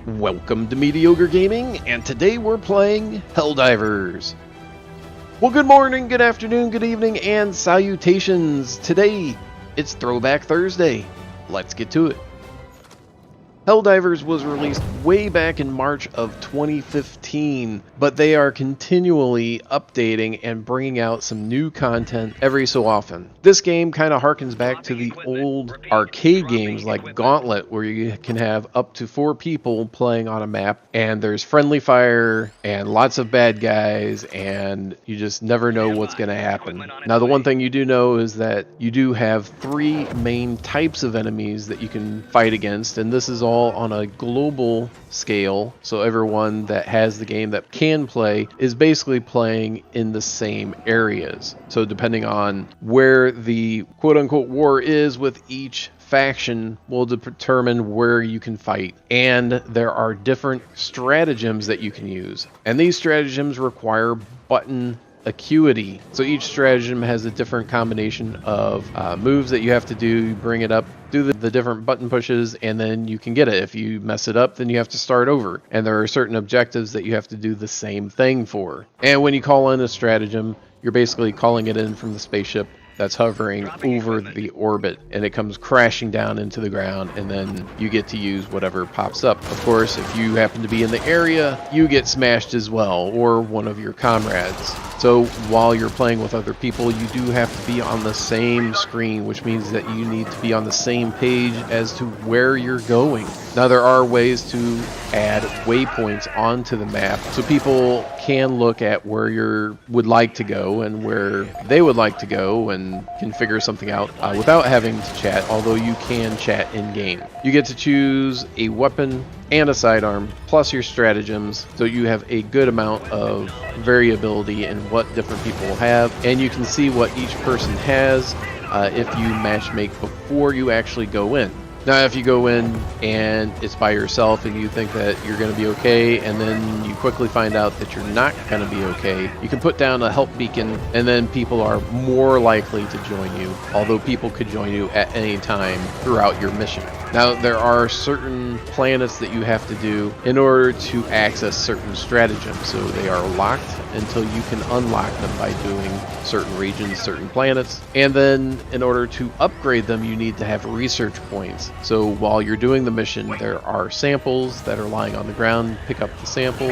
Welcome to Mediocre Gaming, and today we're playing Helldivers. Well, good morning, good afternoon, good evening, and salutations. Today, it's Throwback Thursday. Let's get to it. Helldivers was released way back in March of 2015, but they are continually updating and bringing out some new content every so often. This game kind of harkens back to the old arcade games like Gauntlet, where you can have up to 4 people playing on a map, and there's friendly fire and lots of bad guys, and you just never know what's going to happen. Now, the one thing you do know is that you do have 3 main types of enemies that you can fight against, and this is all on a global scale, so everyone that has the game that can play is basically playing in the same areas. So depending on where the quote-unquote war is with each faction will determine where you can fight, and there are different stratagems that you can use, and these stratagems require button acuity. So each stratagem has a different combination of moves that you have to do. You bring it up, do the different button pushes, and then you can get it. If you mess it up, then you have to start over. And there are certain objectives that you have to do the same thing for. And when you call in a stratagem, you're basically calling it in from the spaceship that's hovering over the orbit, and it comes crashing down into the ground, and then you get to use whatever pops up. Of course, if you happen to be in the area, you get smashed as well, or one of your comrades. So while you're playing with other people, you do have to be on the same screen, which means that you need to be on the same page as to where you're going. Now, there are ways to add waypoints onto the map, so people can look at where you would like to go and where they would like to go, and can figure something out without having to chat, although you can chat in-game. You get to choose a weapon and a sidearm, plus your stratagems, so you have a good amount of variability in what different people have, and you can see what each person has if you matchmake before you actually go in. Now, if you go in and it's by yourself and you think that you're going to be okay, and then you quickly find out that you're not going to be okay, you can put down a help beacon, and then people are more likely to join you, although people could join you at any time throughout your mission. Now, there are certain planets that you have to do in order to access certain stratagems, so they are locked until you can unlock them by doing certain regions, certain planets, and then in order to upgrade them, you need to have research points. So while you're doing the mission, there are samples that are lying on the ground. Pick up the sample.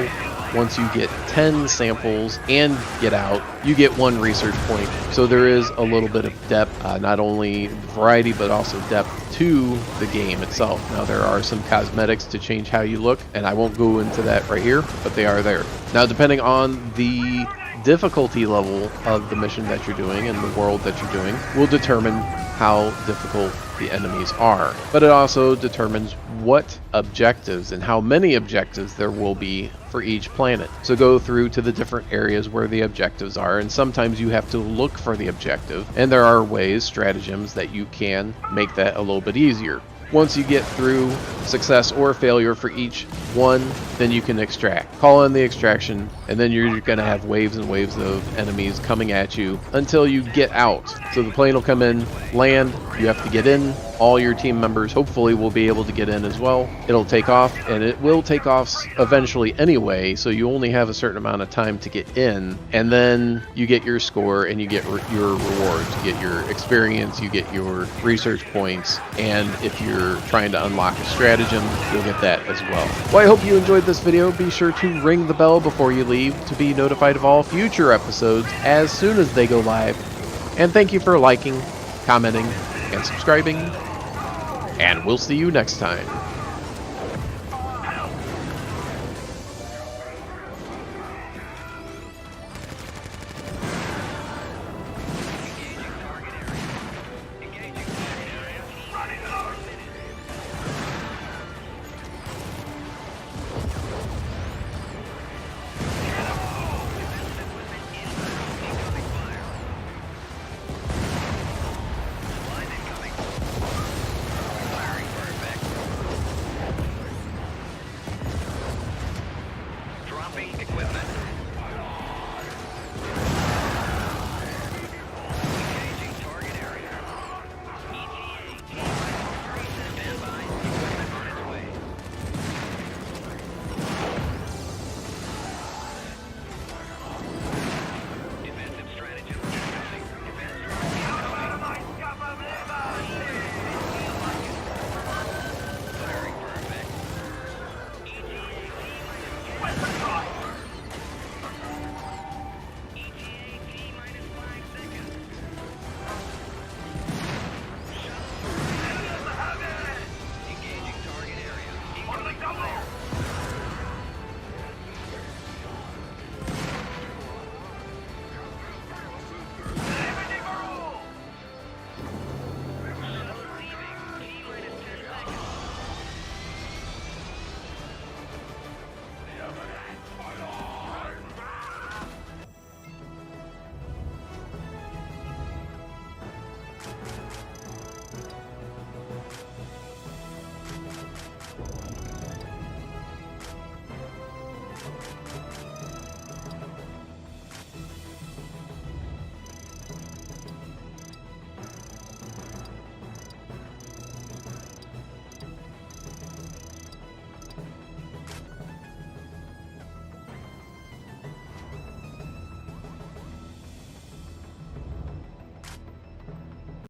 Once you get 10 samples and get out, you get 1 research point. So there is a little bit of depth, not only variety, but also depth to the game itself. Now, there are some cosmetics to change how you look, and I won't go into that right here, but they are there. Now, depending on the difficulty level of the mission that you're doing and the world that you're doing will determine how difficult the enemies are. But it also determines what objectives and how many objectives there will be for each planet. So go through to the different areas where the objectives are, and sometimes you have to look for the objective, and there are ways, stratagems, that you can make that a little bit easier. Once you get through success or failure for each one, then you can extract. Call in the extraction, and then you're going to have waves and waves of enemies coming at you until you get out. So the plane will come in, land, you have to get in. All your team members hopefully will be able to get in as well. It'll take off, and it will take off eventually anyway, so you only have a certain amount of time to get in, and then you get your score and you get your rewards. You get your experience, you get your research points, and if you're trying to unlock a stratagem, you'll get that as well. Well, I hope you enjoyed this video. Be sure to ring the bell before you leave to be notified of all future episodes as soon as they go live. And thank you for liking, commenting, and subscribing, and we'll see you next time. Equipment.